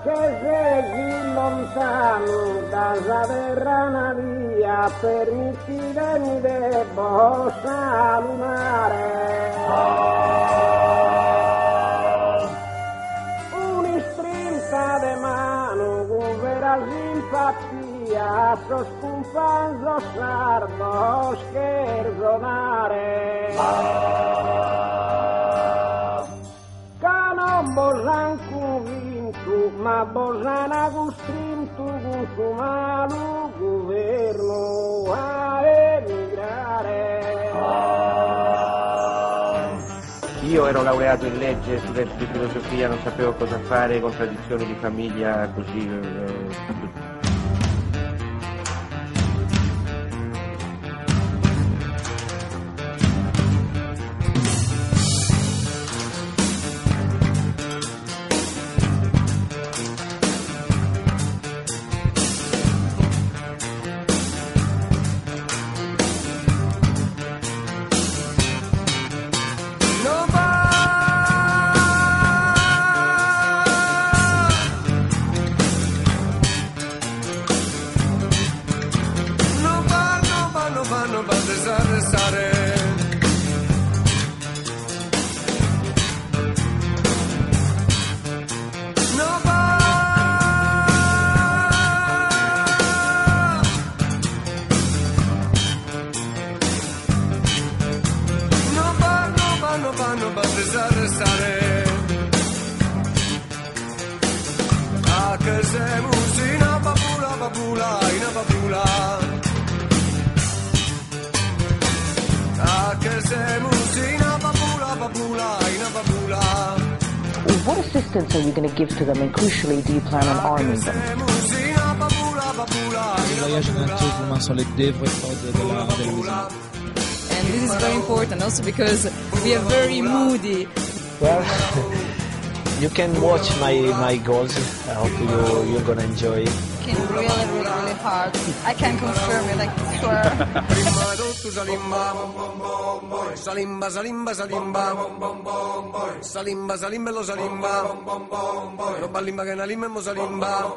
che sei lontano da terra navia, permettite mi debbo salutare. Un'istrinta de mano con vera simpatia, sto scumpando sardo scherzonare. Non bosan convinto, ma bosana costrinto con suo malo governo a emigrare. Io ero laureato in legge, studente di filosofia, non sapevo cosa fare, contraddizioni di famiglia, così. What assistance are you going to give to them, and crucially, do you plan on arming them? And this is very important also because we are very moody. Well, you can watch my goals. I hope you're gonna enjoy it. Really hard. I can confirm it, like sure. Salimba, salimba, salimba, salimba, salimba, lo salimba, lo balimba che na limba mo salimba.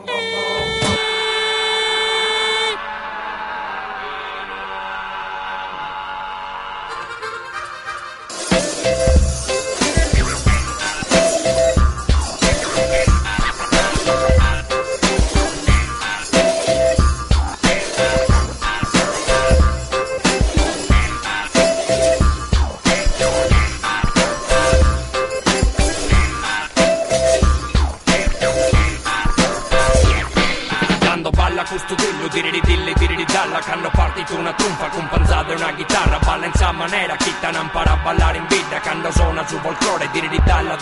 Custudello, diri dalla, canno partito una trompa con panzata e una chitarra, balla in sa maniera, chi te non impara a ballare in vita, canno suona su folklore, diri dalla,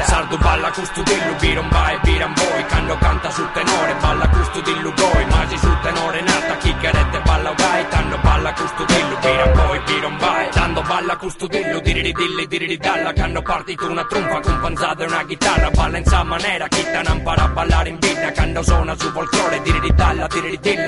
sardo balla custudello, biromba e biramboi, canno canta sul tenore, balla custudello goi, masi sul tenore nata, chi carette balla ugai, tanno balla custudello, biramboi, birombai, tanto balla custudello, diri dalla, canno partito una trompa con panzata e una chitarra, balla in sa maniera, chi te non impara a ballare in vita, canno suona su folklore, diri dalla,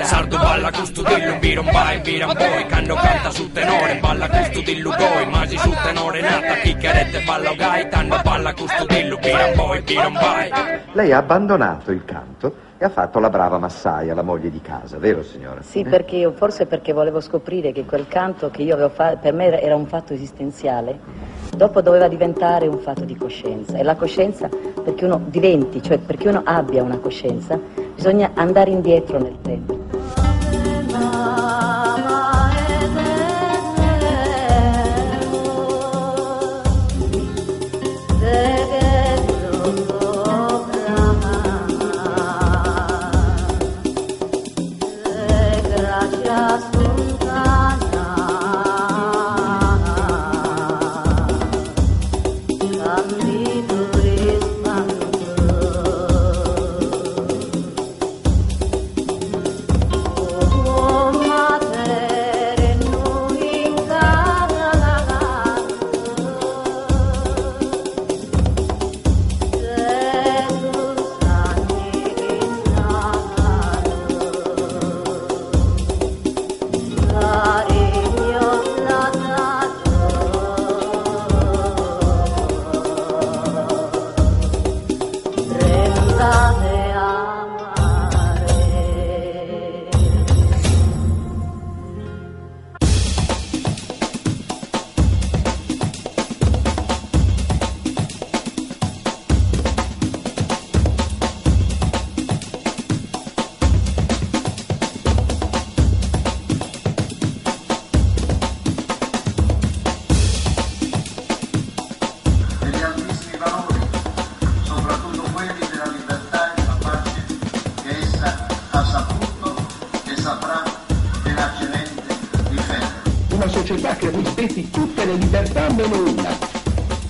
sardo balla custudello, biromba e biramboi, canno canta sul tenore, balla custudello goi, masi sul tenore nata, chi carette balla ugai, tanno balla custudello, biramboi, birombai. Lei ha abbandonato il canto e ha fatto la brava massaia, la moglie di casa, vero signora? Sì, perché forse perché volevo scoprire che quel canto che io avevo fatto, per me era un fatto esistenziale, dopo doveva diventare un fatto di coscienza. E la coscienza, perché uno diventi, cioè perché uno abbia una coscienza, bisogna andare indietro nel tempo. che rispetti tutte le libertà meno una,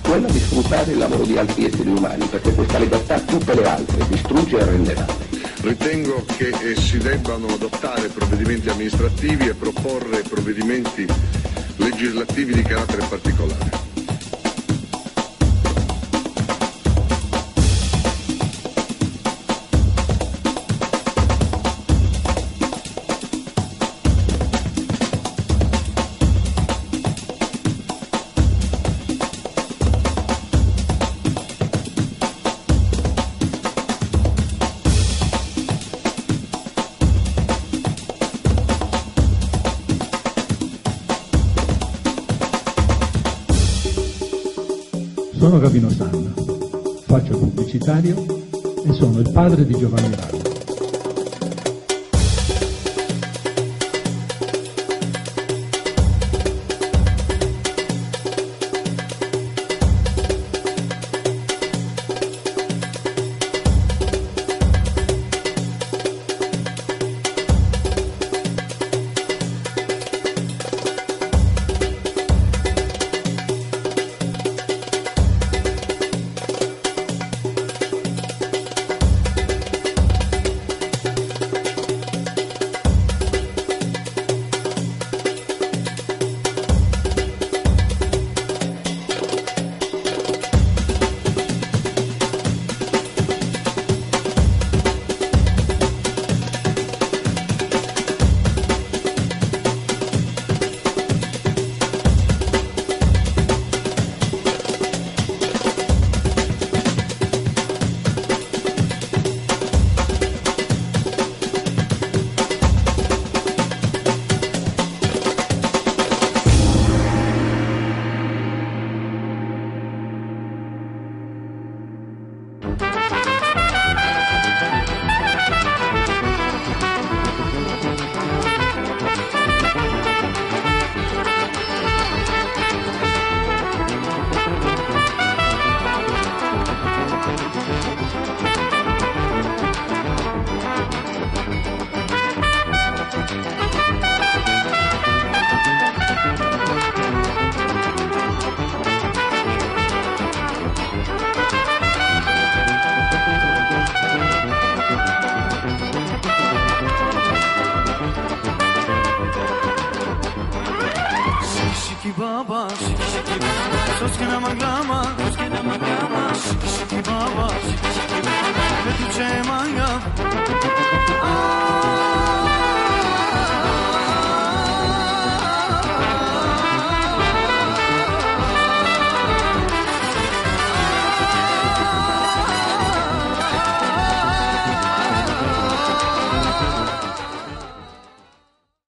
quella di sfruttare il lavoro di altri esseri umani, perché questa libertà tutte le altre distrugge e rende male. Ritengo che si debbano adottare provvedimenti amministrativi e proporre provvedimenti legislativi di carattere particolare. Sono Gabino Sanna, faccio pubblicitario e sono il padre di Giovanni Rallo. Baba, soskina maglama, shiki baba, le tu c'è manga.